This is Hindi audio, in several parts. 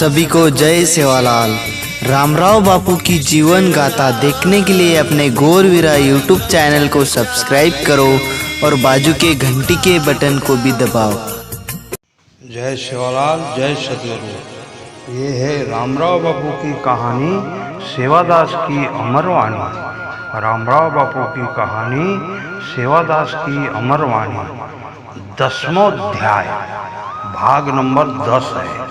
सभी को जय सेवालाल। रामराव बापू की जीवन गाथा देखने के लिए अपने गौरवीरा यूट्यूब चैनल को सब्सक्राइब करो और बाजू के घंटी के बटन को भी दबाओ। जय सेवालाल, जय सतगुरु। ये है रामराव बापू की कहानी, सेवादास की अमरवाणी। रामराव बापू की कहानी, सेवादास की अमरवाणी। 10वां अध्याय, भाग नंबर 10 है।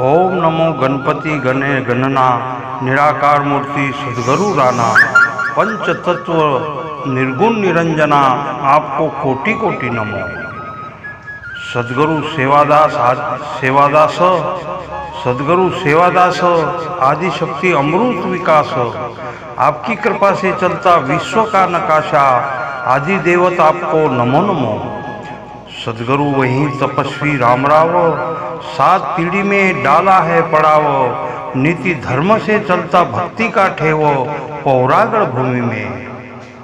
ओम नमो गणपति गणे गणना, निराकार मूर्ति सद्गुरु राना, पंच तत्व निर्गुण निरंजना, आपको कोटि कोटि नमो। सद्गुरु सेवादास सद्गुरु सेवादास आदि शक्ति अमृत विकास, आपकी कृपा से चलता विश्व का नकाशा, आदि देवत आपको नमो नमो। सद्गुरु वही तपस्वी रामराव, 7 पीढ़ी में डाला है पड़ाव, नीति धर्म से चलता भक्ति का ठेवो, पौरागढ़ भूमि में।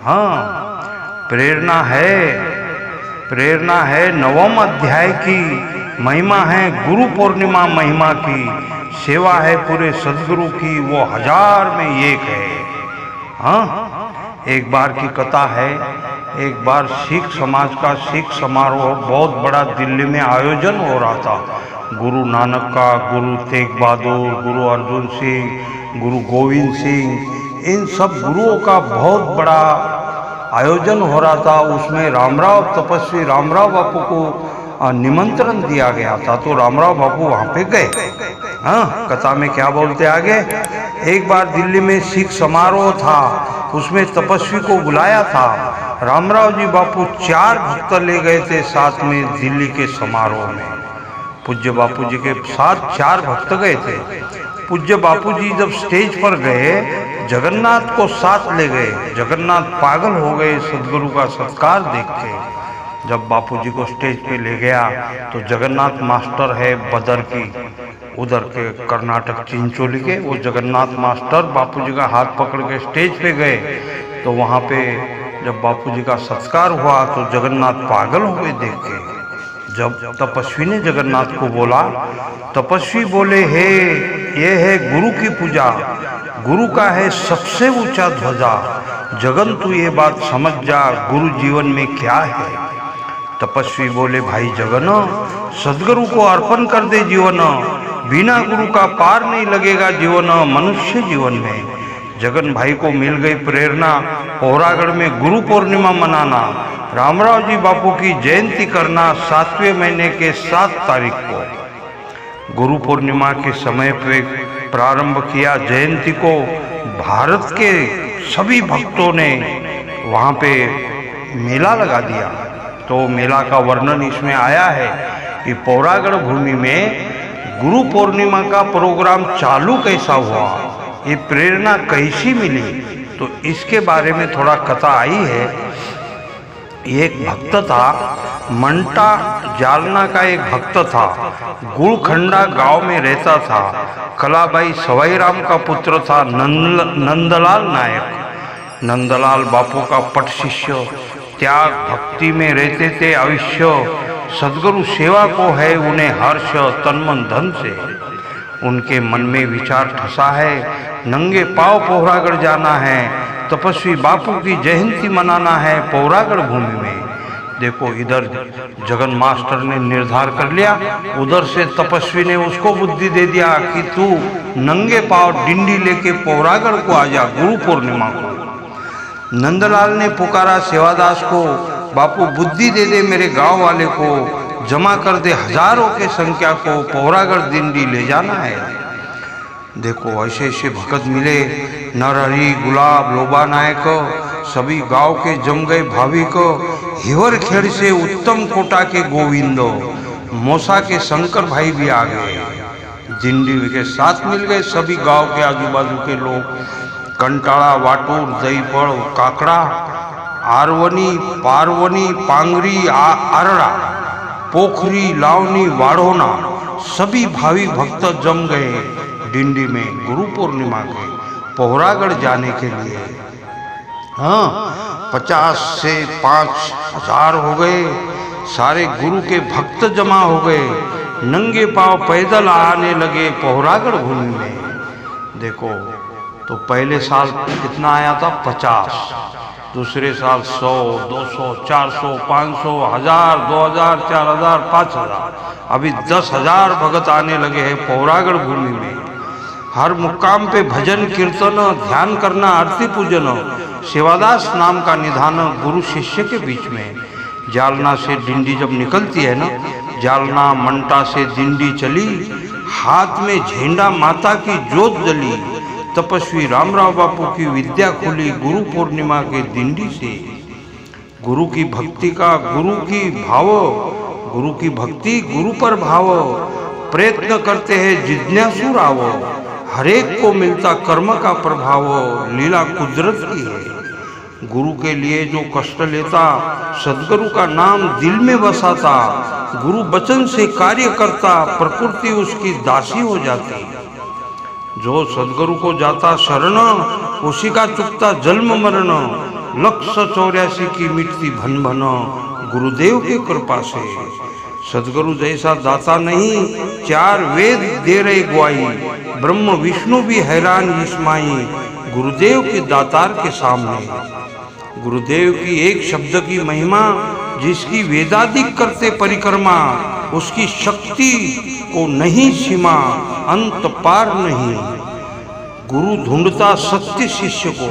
हाँ, प्रेरणा है 9वें अध्याय की, महिमा है गुरु पूर्णिमा महिमा की, सेवा है पूरे सद्गुरु की, वो 1000 में एक है। हाँ, एक बार की कथा है। एक बार सिख समाज का सिख समारोह बहुत बड़ा दिल्ली में आयोजन हो रहा था। गुरु नानक का, गुरु तेग बहादुर, गुरु अर्जुन सिंह, गुरु गोविंद सिंह, इन सब गुरुओं का बहुत बड़ा आयोजन हो रहा था। उसमें रामराव तपस्वी रामराव बापू को निमंत्रण दिया गया था, तो रामराव बापू वहाँ पे गए। हाँ, कथा में क्या बोलते आगे। एक बार दिल्ली में सिख समारोह था, उसमें तपस्वी को बुलाया था। रामराव जी बापू 4 भक्त ले गए थे साथ में दिल्ली के समारोह में। पूज्य बापू जी के साथ 4 भक्त गए थे। पूज्य बापू जी जब स्टेज पर गए, जगन्नाथ को साथ ले गए। जगन्नाथ पागल हो गए सद्गुरु का सत्कार देख के। जब बापू जी को स्टेज पे ले गया तो जगन्नाथ मास्टर है बदर की, उधर के कर्नाटक चिंचोली के, वो जगन्नाथ मास्टर बापू जी का हाथ पकड़ के स्टेज पे गए। तो वहाँ पे जब बापू जी का सत्कार हुआ तो जगन्नाथ पागल हो गए देख के। जब तपस्वी ने जगन्नाथ को बोला, तपस्वी बोले, हे ये है गुरु की पूजा, गुरु का है सबसे ऊंचा ध्वजा, जगन तू ये बात समझ जा, गुरु जीवन में क्या है। तपस्वी बोले, भाई जगन, सद्गुरु को अर्पण कर दे जीवन, बिना गुरु का पार नहीं लगेगा जीवन मनुष्य जीवन में। जगन भाई को मिल गई प्रेरणा, पौरागढ़ में गुरु पूर्णिमा मनाना, रामराव जी बापू की जयंती करना 7वें महीने के 7 तारीख को। गुरु पूर्णिमा के समय पे प्रारंभ किया जयंती को। भारत के सभी भक्तों ने वहाँ पे मेला लगा दिया। तो मेला का वर्णन इसमें आया है कि पौरागढ़ भूमि में गुरु पूर्णिमा का प्रोग्राम चालू कैसा हुआ, ये प्रेरणा कैसी मिली, तो इसके बारे में थोड़ा कथा आई है। एक भक्त था, मंटा जालना का एक भक्त था, गुड़खंडा गांव में रहता था। कलाबाई सवाईराम का पुत्र था, नंदलाल नायक। नंदलाल बापू का पट शिष्य, त्याग भक्ति में रहते थे अवश्य, सद्गुरु सेवा को है उन्हें हर्ष, तन मन धन से। उनके मन में विचार ठसा है, नंगे पांव पौरागढ़ जाना है, तपस्वी बापू की जयंती मनाना है पौरागढ़ भूमि में। देखो, इधर जगन मास्टर ने निर्धार कर लिया, उधर से तपस्वी ने उसको बुद्धि दे दिया कि तू नंगे पांव डिंडी लेके पौरागढ़ को आ जा गुरु पूर्णिमा को। नंदलाल ने पुकारा सेवादास को, बापू बुद्धि दे दे मेरे गांव वाले को, जमा कर दे हजारों के संख्या को, पौरागढ़ डिंडी ले जाना है। देखो, ऐसे ऐसे भगत मिले, नरहरि, गुलाब, लोबा नायक, सभी गांव के जम गए भाविक। हिवर खेड़ से उत्तम कोटा के गोविंदो, मोसा के शंकर भाई भी आ गए। डिंडी के साथ मिल गए सभी गांव के आजू बाजू के लोग। कंटाड़ा, वाटूर, दहीपड़, काकड़ा, आरवनी, पारवनी, पांगरी, आरड़ा, पोखरी, लावनी, वाढ़ोना, सभी भावी भक्त जम गए डिंडी में गुरु पूर्णिमा के पौरागढ़ जाने के लिए। हाँ, 50 से 5,000 हो गए। सारे गुरु के भक्त जमा हो गए। नंगे पांव पैदल आने लगे पौरागढ़ भूमि में। देखो, तो पहले साल कितना आया था? 50, दूसरे साल 100, 200, 400, 500, 1000, 2000, 4000, 5000, अभी 10,000 भगत आने लगे हैं पौरागढ़ भूमि में। हर मुक्काम पे भजन कीर्तन, ध्यान करना, आरती पूजन, सेवादास नाम का निधान गुरु शिष्य के बीच में। जालना से डिंडी जब निकलती है ना, जालना मंटा से डिंडी चली, हाथ में झंडा माता की जोत जली, तपस्वी रामराव बापू की विद्या खुली गुरु पूर्णिमा के डिंडी से। गुरु की भक्ति का गुरु की भाव, गुरु की भक्ति गुरु पर भाव, प्रयत्न करते हैं जिज्ञासु राव, हरेक को मिलता कर्म का प्रभाव, लीला कुदरत की है। गुरु के लिए जो कष्ट लेता, सदगुरु का नाम दिल में बसाता, गुरु वचन से कार्य करता, प्रकृति उसकी दासी हो जाती। जो सदगुरु को जाता शरण, उसी का चुकता जन्म मरण, 184 की मिटती भन भन, गुरुदेव की कृपा से। सदगुरु जैसा दाता नहीं, 4 वेद दे रहे ग्वाही, ब्रह्म विष्णु भी हैरान इस्माई, गुरुदेव के दातार के सामने। गुरुदेव की एक शब्द की महिमा, जिसकी वेदाधिक करते परिक्रमा, उसकी शक्ति को नहीं सीमा, अंत पार नहीं। गुरु ढूंढता सत्य शिष्य को,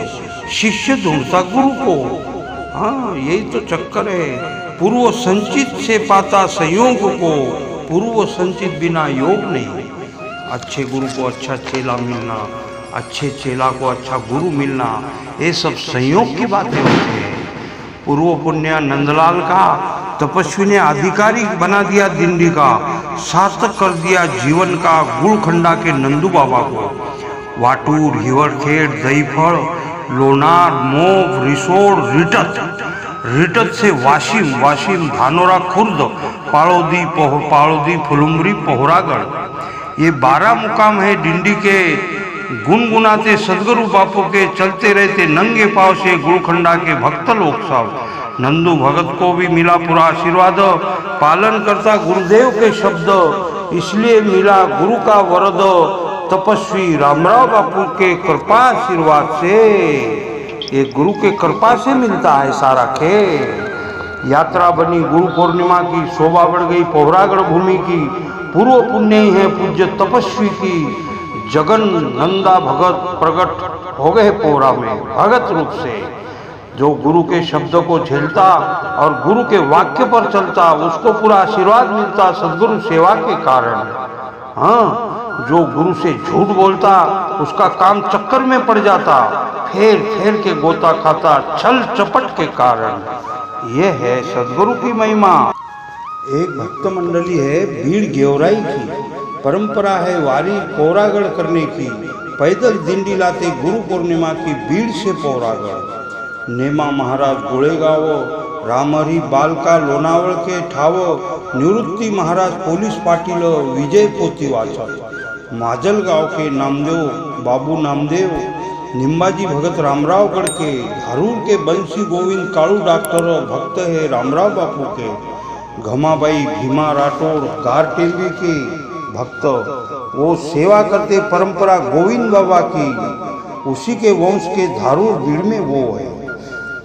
शिष्य ढूंढता गुरु को। हाँ, यही तो चक्कर है। पूर्व संचित से पाता संयोग को, पूर्व संचित बिना योग नहीं। अच्छे गुरु को अच्छा चेला मिलना, अच्छे चेला को अच्छा गुरु मिलना, ये सब संयोग की बातें होती हैं। पूर्व पुण्य नंदलाल का तपस्वी ने अधिकारी बना दिया डिंडी का, सार्थक कर दिया जीवन का गुलखंडा के नंदू बाबा को। वाटूर, हिवरखेड़, दहीफल, लोनार, मोव, रिसोड़, रिटत से वाशिम, वाशिम धानोरा खुर्द, पाड़ोदी, फुलुमरी, पोहरागढ़, ये 12 मुकाम है डिंडी के। गुनगुनाते सदगुरु बापू के, चलते रहते नंगे पांव से गुलखंडा के भक्त लोग सब। नंदू भगत को भी मिला पूरा आशीर्वाद, पालन करता गुरुदेव के शब्द, इसलिए मिला गुरु का वरद, तपस्वी रामराव बापू के कृपा आशीर्वाद से। ये गुरु के कृपा से मिलता है सारा खेल। यात्रा बनी गुरु पूर्णिमा की, शोभा बढ़ गई पौरागढ़ भूमि की, पूर्व पुण्य ही है पूज्य तपस्वी की। जगन नंदा भगत प्रकट हो गए पौरा में भगत रूप से। जो गुरु के शब्द को झेलता और गुरु के वाक्य पर चलता, उसको पूरा आशीर्वाद मिलता सदगुरु सेवा के कारण। हाँ, जो गुरु से झूठ बोलता, उसका काम चक्कर में पड़ जाता, फेर फेर के गोता खाता छल चपट के कारण। यह है सदगुरु की महिमा। एक भक्त मंडली है भीड़ गेवराई की, परंपरा है वारी पौरागढ़ करने की। पैदल डिंडी लाते गुरु पूर्णिमा की भीड़ से पौरागढ़। नेमा महाराज गोड़ेगांव, रामहरी बालका लोनावल के ठाव, निवृत्ति महाराज पोलीस पाटिल, विजय पोती वाचक। माजलगांव के नामदेव बाबू नामदेव, निम्बाजी भगत रामरावगढ़ के, धारूर के बंसी गोविंद कालू डॉक्टर भक्त है रामराव बापू के। घमाबाई भीमा राठौड़ गारटेंबी के भक्त, वो सेवा करते परंपरा गोविंद बाबा की, उसी के वंश के धारूर भीड़ में वो है।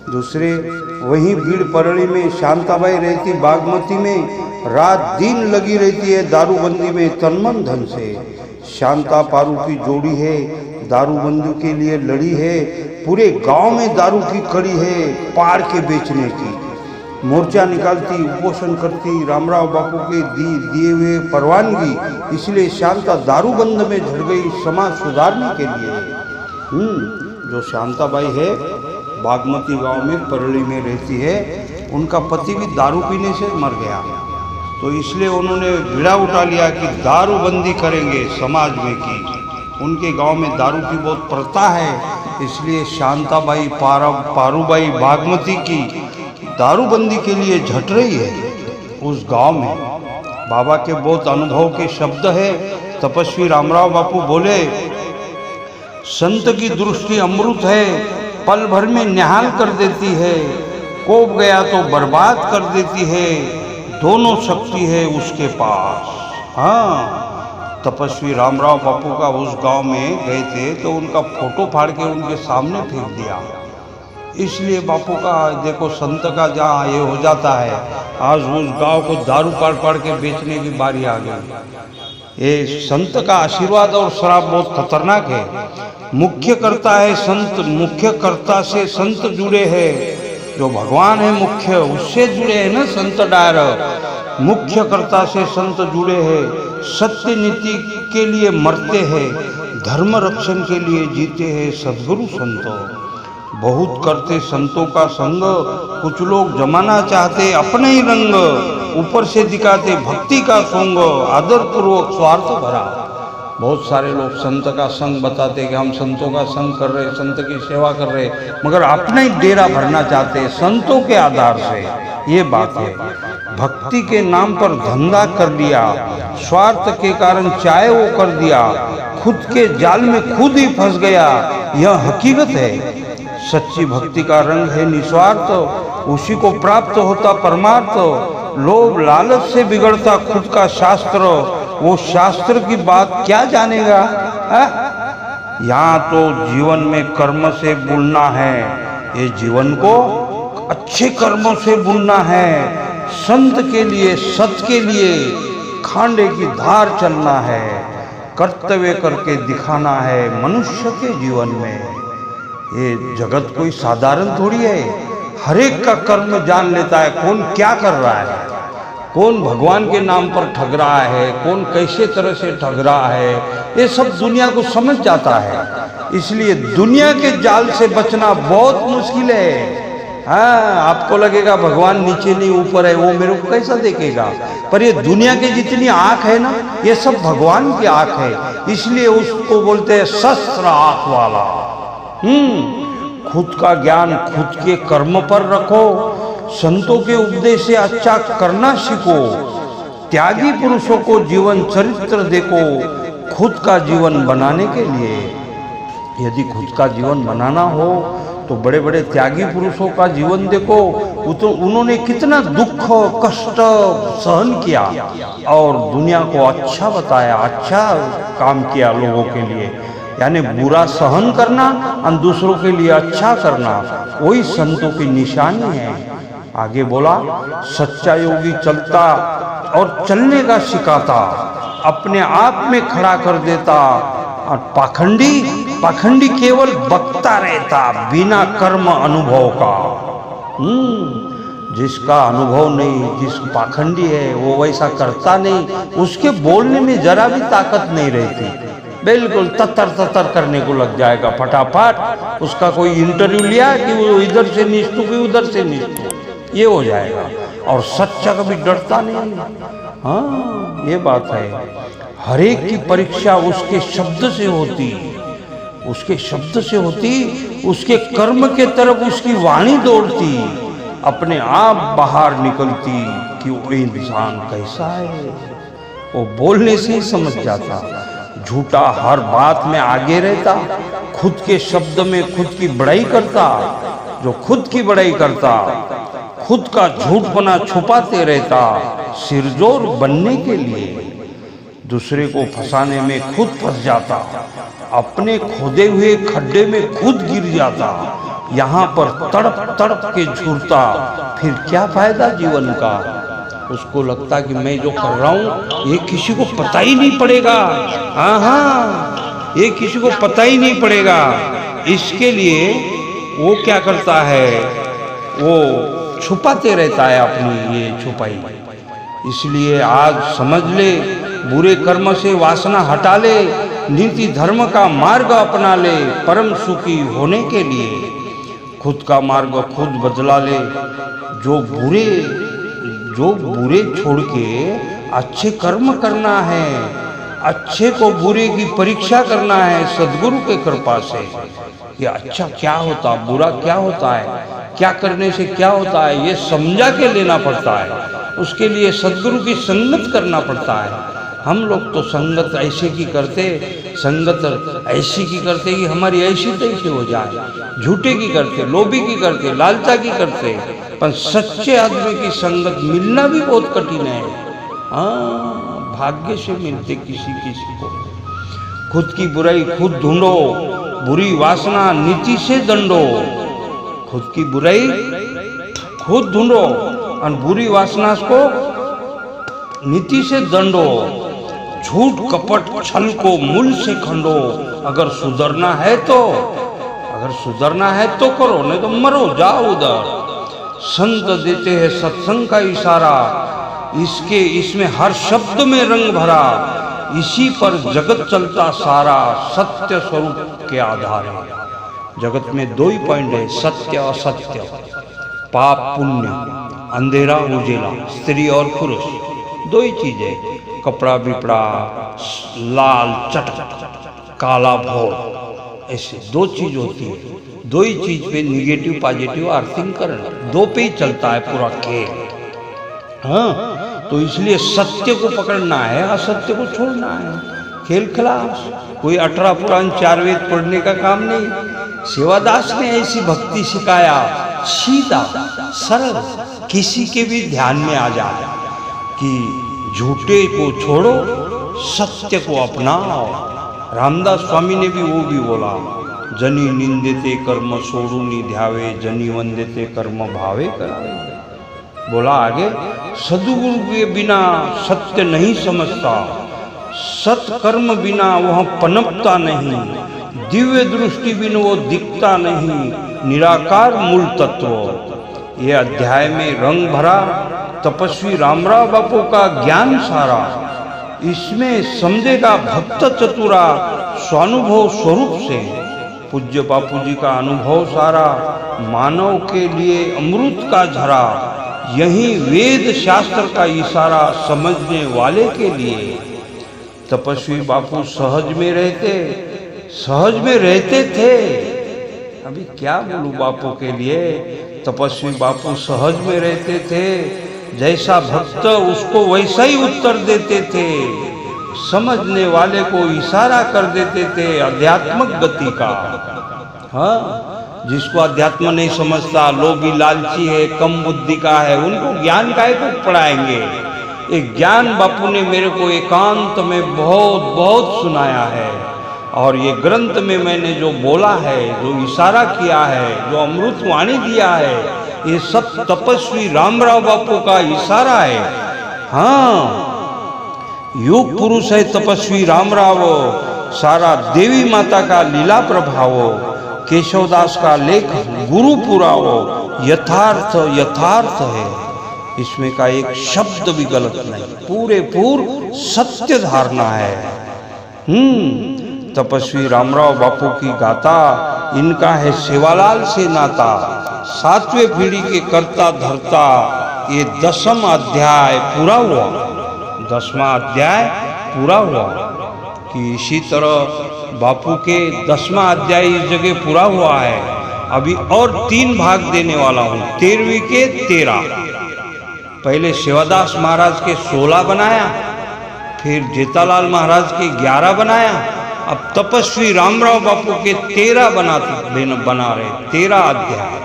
दूसरे वहीं भीड़ परली में शांताबाई रहती, बागमती में रात दिन लगी रहती है दारूबंदी में तनमन धन से। शांता पारू की जोड़ी है, दारूबंदी के लिए लड़ी है, पूरे गांव में दारू की कड़ी है पार के बेचने की। मोर्चा निकालती, उपोषण करती, रामराव बापू के दिए हुए परवानगी, इसलिए शांता दारूबंद में झड़ गई समाज सुधारने के लिए। जो शांताबाई है बागमती गांव में परली में रहती है, उनका पति भी दारू पीने से मर गया, तो इसलिए उन्होंने भिड़ा उठा लिया कि दारूबंदी करेंगे समाज में की। उनके गांव में दारू की बहुत प्रथा है, इसलिए शांताबाई पारूबाई बागमती की दारूबंदी के लिए झट रही है उस गांव में। बाबा के बहुत अनुभव के शब्द है। तपस्वी रामराव बापू बोले, संत की दृष्टि अमृत है, पल भर में निहाल कर देती है, कोप गया तो बर्बाद कर देती है, दोनों शक्ति है उसके पास। हाँ, तपस्वी रामराव बापू का उस गांव में गए थे तो उनका फोटो फाड़ के उनके सामने फेंक दिया। इसलिए बापू का देखो संत का जहाँ ये हो जाता है, आज उस गांव को दारू पाड़ के बेचने की बारी आ गई। ये संत का आशीर्वाद और शराब बहुत खतरनाक है। मुख्य करता है संत, मुख्य कर्ता से संत जुड़े हैं। जो भगवान है मुख्य, उससे जुड़े हैं ना संत डायरेक्ट। मुख्य कर्ता से संत जुड़े हैं, सत्य नीति के लिए मरते हैं, धर्म रक्षण के लिए जीते हैं सद्गुरु संतों। बहुत करते संतों का संग, कुछ लोग जमाना चाहते अपने ही रंग, ऊपर से दिखाते भक्ति का सोंग, आदर पूर्वक स्वार्थ भरा। बहुत सारे लोग संत का संग बताते कि हम संतों का संग कर रहे, संत की सेवा कर रहे, मगर अपना ही डेरा भरना चाहते संतों के आधार से। ये बात है, भक्ति के नाम पर धंधा कर दिया, स्वार्थ के कारण चाहे वो कर दिया, खुद के जाल में खुद ही फंस गया। यह हकीकत है। सच्ची भक्ति का रंग है निस्वार्थ, उसी को प्राप्त होता परमार्थ। लोभ लालच से बिगड़ता खुद का शास्त्र, वो शास्त्र की बात क्या जानेगा। यहाँ तो जीवन में कर्म से बुनना है, ये जीवन को अच्छे कर्मों से बुनना है। संत के लिए, सत के लिए खांडे की धार चलना है, कर्तव्य करके दिखाना है मनुष्य के जीवन में। ये जगत कोई साधारण थोड़ी है, हर एक का कर्म जान लेता है, कौन क्या कर रहा है, कौन भगवान के नाम पर ठग रहा है, कौन कैसे तरह से ठग रहा है, ये सब दुनिया को समझ जाता है। इसलिए दुनिया के जाल से बचना बहुत मुश्किल है। हाँ, आपको लगेगा भगवान नीचे नहीं ऊपर है, वो मेरे को कैसा देखेगा, पर ये दुनिया की जितनी आंख है ना, ये सब भगवान की आंख है। इसलिए उसको बोलते हैं शस्त्र आंख वाला। खुद का ज्ञान खुद के कर्म पर रखो, संतों के उपदेश से अच्छा करना सीखो, त्यागी पुरुषों को जीवन चरित्र देखो खुद का जीवन बनाने के लिए। यदि खुद का जीवन बनाना हो तो बड़े बड़े त्यागी पुरुषों का जीवन देखो, तो उन्होंने कितना दुख कष्ट सहन किया और दुनिया को अच्छा बताया, अच्छा काम किया लोगों के लिए। यानी बुरा सहन करना और दूसरों के लिए अच्छा करना, वही संतों की निशानी है। आगे बोला, सच्चा योगी चलता और चलने का सिखाता, अपने आप में खड़ा कर देता, और पाखंडी केवल बकता रहता बिना कर्म अनुभव का। जिसका अनुभव नहीं, जिस पाखंडी है वो वैसा करता नहीं, उसके बोलने में जरा भी ताकत नहीं रहती, बिल्कुल ततर करने को लग जाएगा फटाफट। उसका कोई इंटरव्यू लिया कि वो इधर से निष्ठू कि उधर से निष्ठू, ये हो जाएगा। और सच्चा कभी डरता नहीं। हाँ, ये बात है। हर एक की परीक्षा उसके शब्द से होती, उसके शब्द से होती, उसके कर्म के तरफ उसकी वाणी दौड़ती, अपने आप बाहर निकलती कि वो इंसान कैसा है। वो बोलने से ही समझ जाता। झूठा हर बात में आगे रहता, खुद के शब्द में खुद की बड़ाई करता। जो खुद की बड़ाई करता, खुद का झूठपना छुपाते रहता, सिरजोर बनने के लिए दूसरे को फंसाने में खुद फंस जाता, अपने खोदे हुए खड्डे में खुद गिर जाता, यहाँ पर तड़प तड़प के झूरता, फिर क्या फायदा जीवन का। उसको लगता कि मैं जो कर रहा हूँ ये किसी को पता ही नहीं पड़ेगा। हाँ, ये किसी को पता ही नहीं पड़ेगा। इसके लिए वो क्या करता है, वो छुपाते रहता है अपनी ये छुपाई। इसलिए आज समझ ले, बुरे कर्म से वासना हटा ले, नीति धर्म का मार्ग अपना ले, परम सुखी होने के लिए खुद का मार्ग खुद बदला ले। जो बुरे छोड़ के अच्छे कर्म करना है, अच्छे को बुरे की परीक्षा करना है सद्गुरु के कृपा से। कि अच्छा क्या होता, बुरा क्या होता है, क्या करने से क्या होता है, ये समझा के लेना पड़ता है। उसके लिए सद्गुरु की संगत करना पड़ता है। हम लोग तो संगत ऐसे की करते, संगत ऐसी की करते कि हमारी ऐसी तैसी हो जाए, झूठे की करते, लोभी की करते, लालचा की करते। पर सच्चे आदमी की संगत मिलना भी बहुत कठिन है। हाँ, भाग्य से मिलते किसी किसी को। खुद की बुराई खुद ढूंढो, बुरी वासना नीति से दंडो। खुद की बुराई खुद ढूंढो और बुरी वासना को नीति से दंडो। झूठ कपट छल को मूल से खंडो। अगर सुधरना है तो करो, नहीं तो मरो, जाओ उधर। संत देते हैं सत्संग का इशारा, इसमें हर शब्द में रंग भरा। इसी पर जगत चलता सारा, सत्य स्वरूप के आधार। जगत में दो ही पॉइंट है, सत्य असत्य, पाप पुण्य, अंधेरा उजेला, स्त्री और पुरुष, दो ही चीज है। कपड़ा बिपड़ा, लाल चट, काला भोर, ऐसे दो चीज होती है। दो ही चीज पे निगेटिव पॉजिटिव अर्थिंग करना, दो पे ही चलता है पूरा खेल। हाँ, तो इसलिए सत्य को पकड़ना है, असत्य को छोड़ना है। खेल खिलाफ कोई 18 पुराण 4 वेद पढ़ने का काम नहीं। सेवादास ने ऐसी भक्ति सिखाया, सीधा सरल, किसी के भी ध्यान में आ जाए कि झूठे को छोड़ो, सत्य को अपनाओ। रामदास स्वामी ने भी वो भी बोला, जनी निंदेते कर्म सोडूनी ध्यावे, जनी वंदेते कर्म भावे करावे। बोला आगे, सदगुरु के बिना सत्य नहीं समझता, सत्कर्म बिना वह पनपता नहीं, दिव्य दृष्टि बिन वो दिखता नहीं, निराकार मूल तत्व। ये अध्याय में रंग भरा तपस्वी रामराव बापू का ज्ञान सारा। इसमें समझेगा भक्त चतुरा स्वानुभव स्वरूप से। पूज्य बापू जी का अनुभव सारा, मानव के लिए अमृत का झरा। यही वेद शास्त्र का इशारा समझने वाले के लिए। तपस्वी बापू सहज में रहते थे। अभी क्या बोलूं बापू के लिए, तपस्वी बापू सहज में रहते थे। जैसा भक्त उसको वैसा ही उत्तर देते थे। समझने वाले को इशारा कर देते थे अध्यात्मक गति का। हाँ, जिसको अध्यात्म नहीं समझता, लोभी लालची है, कम बुद्धि का है, उनको ज्ञान काहे को पढ़ाएंगे। एक ज्ञान बापू ने मेरे को एकांत में बहुत सुनाया है। और ये ग्रंथ में मैंने जो बोला है, जो इशारा किया है, जो अमृत वाणी दिया है, ये सब तपस्वी रामराव बापू का इशारा है। हाँ, युग पुरुष है तपस्वी रामराव, सारा देवी माता का लीला प्रभाव। केशवदास का लेख गुरु पुराव, यथार्थ है। इसमें का एक शब्द भी गलत नहीं, पूर सत्य धारणा है। तपस्वी रामराव बापू की गाथा, इनका है सेवालाल से नाता। 7वें पीढ़ी के कर्ता धर्ता, ये 10वां अध्याय पूरा हुआ। 10वां अध्याय पूरा हुआ कि इसी तरह बापू के 10वां अध्याय इस जगह पूरा हुआ है। अभी और 3 भाग देने वाला हूँ, 13वीं के 13। पहले सेवादास महाराज के 16 बनाया, फिर जेठालाल महाराज के 11 बनाया। अब तपस्वी रामराव बापू के 13 बना रहे, 13 अध्याय।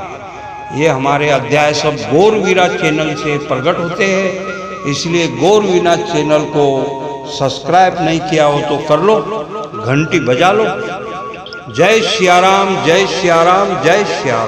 ये हमारे अध्याय सब गौरवीरा चैनल से प्रकट होते हैं, इसलिए गौरवीरा चैनल को सब्सक्राइब नहीं किया हो तो कर लो, घंटी बजा लो। जय सिया राम, जय सिया राम, जय सिया राम।